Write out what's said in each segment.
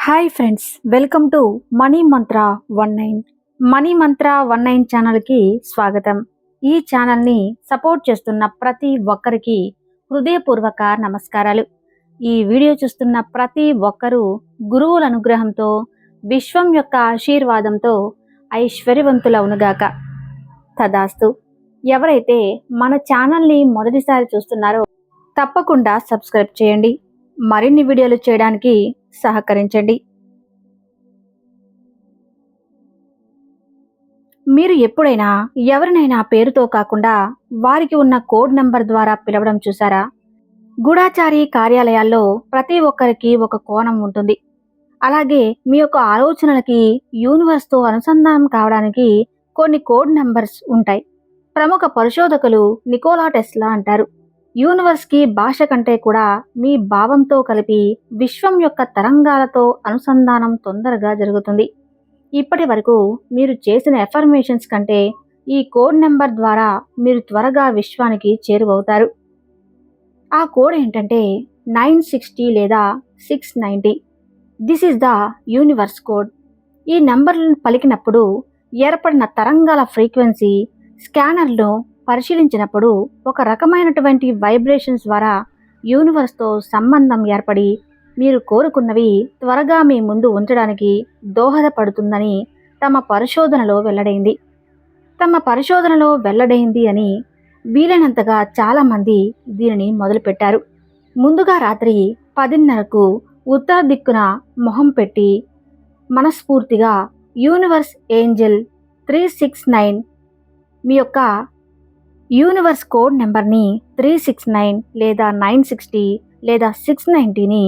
Hi friends, welcome to money Mantra 19. Money మంత్ర 19 ఛానల్కి స్వాగతం. ఈ ఛానల్ని సపోర్ట్ చేస్తున్న ప్రతి ఒక్కరికి హృదయపూర్వక నమస్కారాలు. ఈ వీడియో చూస్తున్న ప్రతి ఒక్కరూ గురువుల అనుగ్రహంతో, విశ్వం యొక్క ఆశీర్వాదంతో ఐశ్వర్యవంతులవునుగాక. తదాస్తు. ఎవరైతే మన ఛానల్ని మొదటిసారి చూస్తున్నారో తప్పకుండా సబ్స్క్రైబ్ చేయండి. మరిన్ని వీడియోలు చేయడానికి సహకరించండి. మీరు ఎప్పుడైనా ఎవరినైనా పేరుతో కాకుండా వారికి ఉన్న కోడ్ నెంబర్ ద్వారా పిలవడం చూసారా? గూఢాచారి కార్యాలయాల్లో ప్రతి ఒక్కరికి ఒక కోణం ఉంటుంది. అలాగే మీ యొక్క ఆలోచనలకి యూనివర్స్తో అనుసంధానం కావడానికి కొన్ని కోడ్ నెంబర్స్ ఉంటాయి. ప్రముఖ పరిశోధకులు నికోలా టెస్లా అంటారు, యూనివర్స్కి భాష కంటే కూడా మీ భావంతో కలిపి విశ్వం యొక్క తరంగాలతో అనుసంధానం తొందరగా జరుగుతుంది. ఇప్పటి వరకు మీరు చేసిన ఎఫర్మేషన్స్ కంటే ఈ కోడ్ నెంబర్ ద్వారా మీరు త్వరగా విశ్వానికి చేరువవుతారు. ఆ కోడ్ ఏంటంటే 960 లేదా 690. This is the universe code. ఈ నెంబర్లను పలికినప్పుడు ఏర్పడిన తరంగాల ఫ్రీక్వెన్సీ స్కానర్లో పరిశీలించినప్పుడు ఒక రకమైనటువంటి వైబ్రేషన్స్ ద్వారా యూనివర్స్తో సంబంధం ఏర్పడి మీరు కోరుకున్నవి త్వరగా మీ ముందు ఉంచడానికి దోహదపడుతుందని తమ పరిశోధనలో వెల్లడైంది అని వీలైనంతగా చాలామంది దీనిని మొదలుపెట్టారు. ముందుగా రాత్రి 10:30కు ఉత్తర దిక్కున మొహం పెట్టి మనస్ఫూర్తిగా యూనివర్స్ ఏంజెల్ 369 మీ యొక్క యూనివర్స్ కోడ్ నెంబర్ని 369 లేదా 960 లేదా 690ని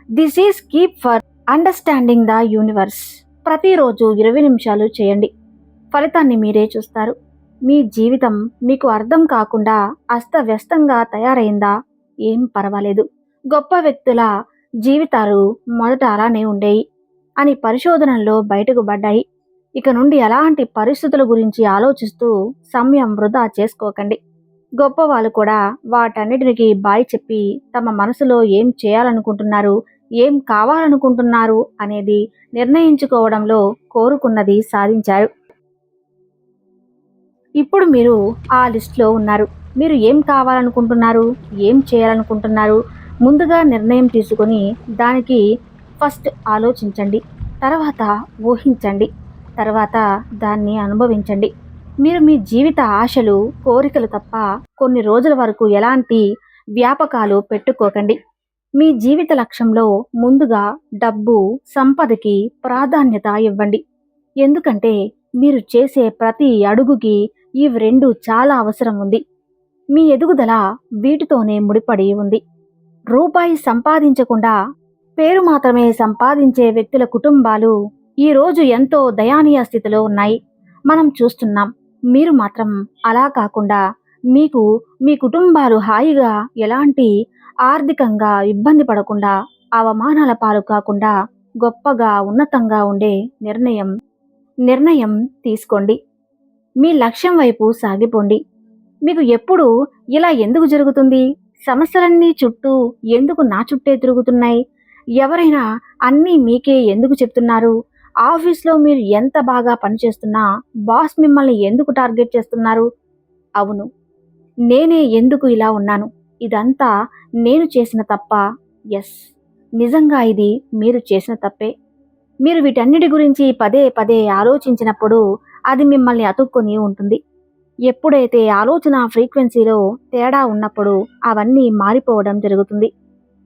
this is keep for understanding the universe ప్రతిరోజు 20 నిమిషాలు చేయండి. ఫలితాన్ని మీరే చూస్తారు. మీ జీవితం మీకు అర్థం కాకుండా అస్తవ్యస్తంగా తయారైందా? ఏం పర్వాలేదు. గొప్ప వ్యక్తుల జీవితాలు మొదట అలానే ఉండేవి అని పరిశోధనల్లో బయటకు పడ్డాయి. ఇక నుండి ఎలాంటి పరిస్థితుల గురించి ఆలోచిస్తూ సమయం వృధా చేసుకోకండి. గొప్ప వాళ్ళు కూడా వాటన్నిటికి బాయ్ చెప్పి తమ మనసులో ఏం చేయాలనుకుంటున్నారు, ఏం కావాలనుకుంటున్నారు అనేది నిర్ణయించుకోవడంలో కోరుకున్నది సాధించారు. ఇప్పుడు మీరు ఆ లిస్టులో ఉన్నారు. మీరు ఏం కావాలనుకుంటున్నారు, ఏం చేయాలనుకుంటున్నారు, ముందుగా నిర్ణయం తీసుకొని దానికి ఫస్ట్ ఆలోచించండి, తర్వాత ఊహించండి, తర్వాత దాన్ని అనుభవించండి. మీరు మీ జీవిత ఆశలు, కోరికలు తప్ప కొన్ని రోజుల వరకు ఎలాంటి వ్యాపకాలు పెట్టుకోకండి. మీ జీవిత లక్ష్యంలో ముందుగా డబ్బు, సంపదకి ప్రాధాన్యత ఇవ్వండి. ఎందుకంటే మీరు చేసే ప్రతి అడుగుకి ఇవి రెండు చాలా అవసరం ఉంది. మీ ఎదుగుదల వీటితోనే ముడిపడి ఉంది. రూపాయి సంపాదించకుండా పేరు మాత్రమే సంపాదించే వ్యక్తుల కుటుంబాలు ఈరోజు ఎంతో దయానీయ స్థితిలో ఉన్నాయి. మనం చూస్తున్నాం. మీరు మాత్రం అలా కాకుండా మీకు మీ కుటుంబాలు హాయిగా ఎలాంటి ఆర్థికంగా ఇబ్బంది పడకుండా, అవమానాల పాలు కాకుండా గొప్పగా ఉన్నతంగా ఉండే నిర్ణయం తీసుకోండి. మీ లక్ష్యం వైపు సాగిపోండి. మీకు ఎప్పుడు ఇలా ఎందుకు జరుగుతుంది? సమస్యలన్నీ చుట్టూ ఎందుకు నా చుట్టే తిరుగుతున్నాయి? ఎవరైనా అన్నీ మీకే ఎందుకు చెప్తున్నారు? ఆఫీస్లో మీరు ఎంత బాగా పనిచేస్తున్నా బాస్ మిమ్మల్ని ఎందుకు టార్గెట్ చేస్తున్నారు? అవును, నేనే ఎందుకు ఇలా ఉన్నాను? ఇదంతా నేను చేసిన తప్ప? ఎస్, నిజంగా ఇది మీరు చేసిన తప్పే. మీరు వీటన్నిటి గురించి పదే పదే ఆలోచించినప్పుడు అది మిమ్మల్ని అతుక్కొని ఉంటుంది. ఎప్పుడైతే ఆలోచన ఫ్రీక్వెన్సీలో తేడా ఉన్నప్పుడు అవన్నీ మారిపోవడం జరుగుతుంది.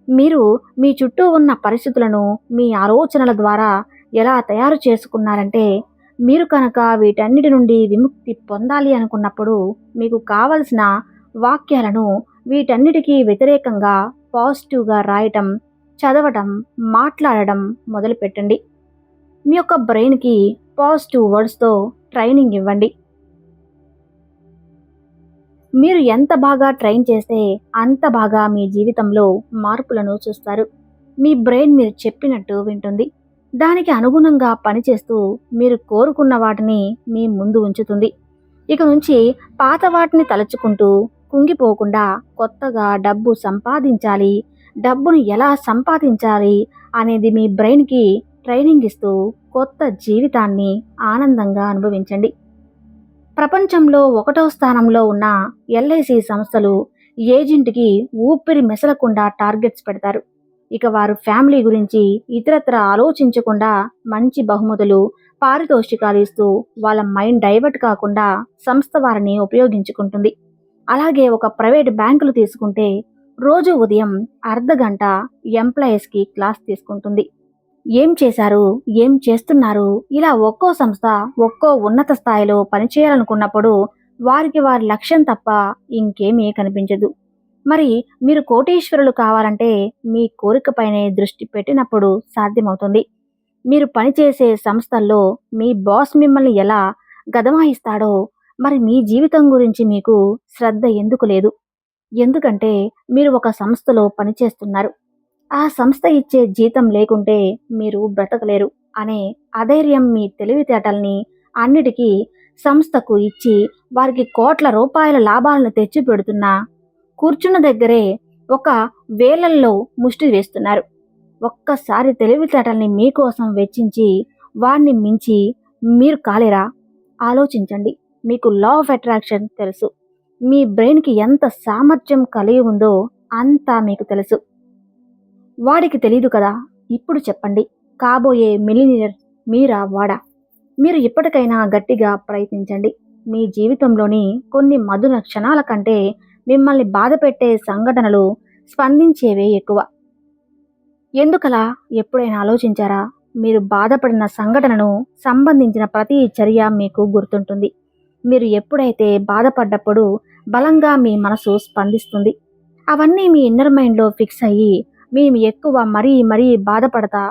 మీరు మీ చుట్టూ ఉన్న పరిస్థితులను మీ ఆలోచనల ద్వారా ఎలా తయారు చేసుకున్నారంటే, మీరు కనుక వీటన్నిటి నుండి విముక్తి పొందాలి అనుకున్నప్పుడు మీకు కావలసిన వాక్యాలను వీటన్నిటికీ వ్యతిరేకంగా పాజిటివ్గా రాయటం, చదవటం, మాట్లాడడం మొదలుపెట్టండి. మీ యొక్క బ్రెయిన్కి పాజిటివ్ వర్డ్స్తో ట్రైనింగ్ ఇవ్వండి. మీరు ఎంత బాగా ట్రైన్ చేస్తే అంత బాగా మీ జీవితంలో మార్పులను చూస్తారు. మీ బ్రెయిన్ మీరు చెప్పినట్టు వింటుంది. దానికి అనుగుణంగా పనిచేస్తూ మీరు కోరుకున్న వాటిని మీ ముందు ఉంచుతుంది. ఇక నుంచి పాత వాటిని తలుచుకుంటూ కుంగిపోకుండా కొత్తగా డబ్బు సంపాదించాలి, డబ్బును ఎలా సంపాదించాలి అనేది మీ బ్రెయిన్కి ట్రైనింగ్ ఇస్తూ కొత్త జీవితాన్ని ఆనందంగా అనుభవించండి. ప్రపంచంలో 1వ స్థానంలో ఉన్న ఎల్ఐసి సంస్థలు ఏజెంట్కి ఊపిరి మెసలకుండా టార్గెట్స్ పెడతారు. ఇక వారు ఫ్యామిలీ గురించి ఇతరత్ర ఆలోచించకుండా మంచి బహుమతులు, పారితోషికాలు ఇస్తూ వాళ్ళ మైండ్ డైవర్ట్ కాకుండా సంస్థ వారిని ఉపయోగించుకుంటుంది. అలాగే ఒక ప్రైవేట్ బ్యాంకులు తీసుకుంటే రోజు ఉదయం అర్ధగంట ఎంప్లాయీస్కి క్లాస్ తీసుకుంటుంది. ఏం చేశారు, ఏం చేస్తున్నారు, ఇలా ఒక్కో సంస్థ ఒక్కో ఉన్నత స్థాయిలో పనిచేయాలనుకున్నప్పుడు వారికి వారి లక్ష్యం తప్ప ఇంకేమీ కనిపించదు. మరి మీరు కోటీశ్వరులు కావాలంటే మీ కోరికపైనే దృష్టి పెట్టినప్పుడు సాధ్యమవుతుంది. మీరు పనిచేసే సంస్థల్లో మీ బాస్ మిమ్మల్ని ఎలా గదమాయిస్తాడో మరి మీ జీవితం గురించి మీకు శ్రద్ధ ఎందుకు లేదు? ఎందుకంటే మీరు ఒక సంస్థలో పనిచేస్తున్నారు. ఆ సంస్థ ఇచ్చే జీతం లేకుంటే మీరు బ్రతకలేరు అనే అధైర్యం మీ తెలివితేటల్ని అన్నిటికీ సంస్థకు ఇచ్చి వారికి కోట్ల రూపాయల లాభాలను తెచ్చిపెడుతున్నా కూర్చున్న దగ్గరే ఒక వేలల్లో ముష్టి వేస్తున్నారు. ఒక్కసారి తెలివితేటల్ని మీకోసం వెచ్చించి వారిని మించి మీరు కాలేరా? ఆలోచించండి. మీకు లా ఆఫ్ అట్రాక్షన్ తెలుసు. మీ బ్రెయిన్కి ఎంత సామర్థ్యం కలిగి ఉందో అంతా మీకు తెలుసు. వాడికి తెలీదు కదా. ఇప్పుడు చెప్పండి, కాబోయే మిలినియర్ మీరా వాడా? మీరు ఇప్పటికైనా గట్టిగా ప్రయత్నించండి. మీ జీవితంలోని కొన్ని మధుర క్షణాల కంటే మిమ్మల్ని బాధపెట్టే సంఘటనలు స్పందించేవే ఎక్కువ. ఎందుకలా ఎప్పుడైనా ఆలోచించారా? మీరు బాధపడిన సంఘటనను సంబంధించిన ప్రతి చర్య మీకు గుర్తుంటుంది. మీరు ఎప్పుడైతే బాధపడ్డప్పుడు బలంగా మీ మనసు స్పందిస్తుంది. అవన్నీ మీ ఇన్నర్ మైండ్లో ఫిక్స్ అయ్యి మేము ఎక్కువ మరీ బాధపడతా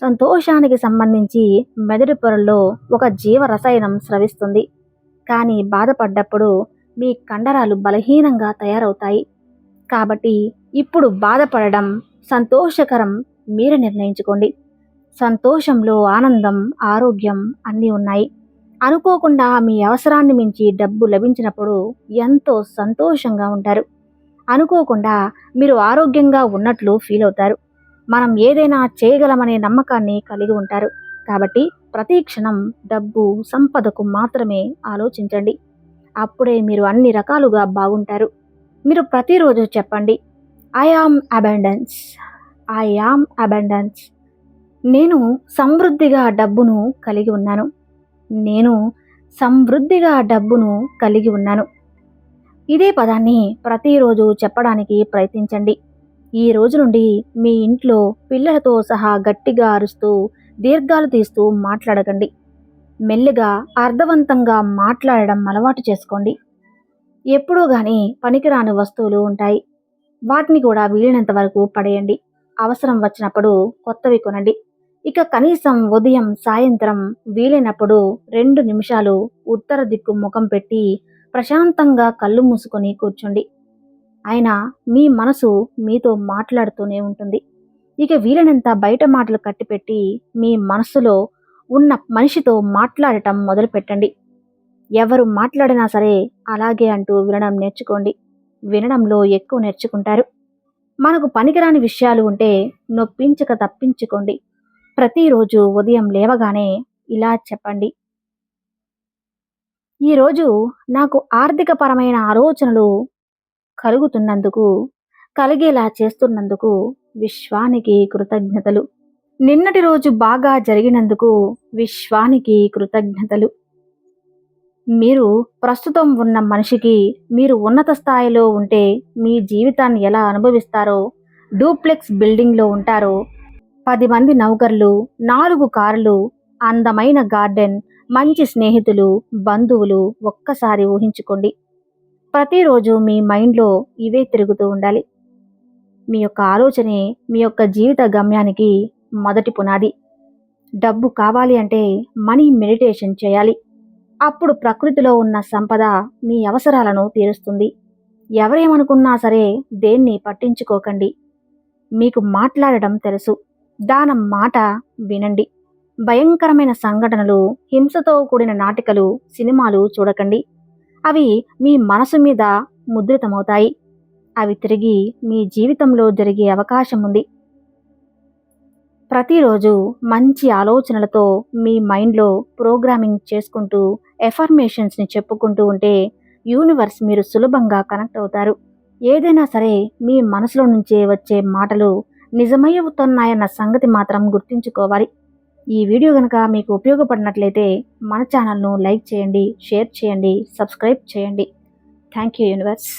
సంతోషానికి సంబంధించి మెదడు పొరల్లో ఒక జీవ రసాయనం స్రవిస్తుంది. కానీ బాధపడ్డప్పుడు మీ కండరాలు బలహీనంగా తయారవుతాయి. కాబట్టి ఇప్పుడు బాధపడడం సంతోషకరం మీరు నిర్ణయించుకోండి. సంతోషంలో ఆనందం, ఆరోగ్యం అన్నీ ఉన్నాయి. అనుకోకుండా మీ అవసరాన్ని మించి డబ్బు లభించినప్పుడు ఎంతో సంతోషంగా ఉంటారు. అనుకోకుండా మీరు ఆరోగ్యంగా ఉన్నట్లు ఫీల్ అవుతారు. మనం ఏదైనా చేయగలమనే నమ్మకాన్ని కలిగి ఉంటారు. కాబట్టి ప్రతి క్షణం డబ్బు, సంపదకు మాత్రమే ఆలోచించండి. అప్పుడే మీరు అన్ని రకాలుగా బాగుంటారు. మీరు ప్రతిరోజు చెప్పండి, I am abundance, I am abundance. నేను సమృద్ధిగా డబ్బును కలిగి ఉన్నాను. నేను సమృద్ధిగా డబ్బును కలిగి ఉన్నాను. ఇదే పదాన్ని ప్రతిరోజు చెప్పడానికి ప్రయత్నించండి. ఈ రోజు నుండి మీ ఇంట్లో పిల్లలతో సహా గట్టిగా అరుస్తూ దీర్ఘాలు తీస్తూ మాట్లాడకండి. మెల్లిగా అర్థవంతంగా మాట్లాడడం అలవాటు చేసుకోండి. ఎప్పుడూ కానీ పనికిరాని వస్తువులు ఉంటాయి. వాటిని కూడా వీలైనంత వరకు పడేయండి. అవసరం వచ్చినప్పుడు కొత్తవి కొనండి. ఇక కనీసం ఉదయం, సాయంత్రం వీలైనప్పుడు 2 నిమిషాలు ఉత్తర దిక్కు ముఖం పెట్టి ప్రశాంతంగా కళ్ళు మూసుకొని కూర్చోండి. అయినా మీ మనసు మీతో మాట్లాడుతూనే ఉంటుంది. ఇక వీలైనంత బయట మాటలు కట్టిపెట్టి మీ మనసులో ఉన్న మనిషితో మాట్లాడటం మొదలుపెట్టండి. ఎవరు మాట్లాడినా సరే అలాగే అంటూ వినడం నేర్చుకోండి. వినడంలో ఎక్కువ నేర్చుకుంటారు. మనకు పనికిరాని విషయాలు ఉంటే నొప్పించక తప్పించుకోండి. ప్రతిరోజు ఉదయం లేవగానే ఇలా చెప్పండి, ఈరోజు నాకు ఆర్థికపరమైన ఆలోచనలు కలిగేలా చేస్తున్నందుకు విశ్వానికి కృతజ్ఞతలు. నిన్నటి రోజు బాగా జరిగినందుకు విశ్వానికి కృతజ్ఞతలు. మీరు ప్రస్తుతం ఉన్న మనిషికి మీరు ఉన్నత స్థాయిలో ఉంటే మీ జీవితాన్ని ఎలా అనుభవిస్తారో, డూప్లెక్స్ బిల్డింగ్లో ఉంటారో, 10 మంది నౌకర్లు, 4 కార్లు, అందమైన గార్డెన్, మంచి స్నేహితులు, బంధువులు ఒక్కసారి ఊహించుకోండి. ప్రతిరోజు మీ మైండ్లో ఇవే తిరుగుతూ ఉండాలి. మీ యొక్క ఆలోచనే మీ యొక్క జీవిత గమ్యానికి మొదటి పునాది. డబ్బు కావాలి అంటే మనీ మెడిటేషన్ చేయాలి. అప్పుడు ప్రకృతిలో ఉన్న సంపద మీ అవసరాలను తీరుస్తుంది. ఎవరేమనుకున్నా సరే దేన్ని పట్టించుకోకండి. మీకు మాట్లాడడం తెలుసు. దానం మాట వినండి. భయంకరమైన సంఘటనలు, హింసతో కూడిన నాటికలు, సినిమాలు చూడకండి. అవి మీ మనసు మీద ముద్రితమవుతాయి. అవి తిరిగి మీ జీవితంలో జరిగే అవకాశం ఉంది. ప్రతిరోజు మంచి ఆలోచనలతో మీ మైండ్లో ప్రోగ్రామింగ్ చేసుకుంటూ ఎఫర్మేషన్స్ని చెప్పుకుంటూ ఉంటే యూనివర్స్ మీరు సులభంగా కనెక్ట్ అవుతారు. ఏదైనా సరే మీ మనసులో నుంచే వచ్చే మాటలు నిజమవుతున్నాయన్న సంగతి మాత్రం గుర్తుంచుకోవాలి. ఈ వీడియో కనుక మీకు ఉపయోగపడినట్లయితే మన ఛానల్ను లైక్ చేయండి, షేర్ చేయండి, సబ్స్క్రైబ్ చేయండి. Thank you universe.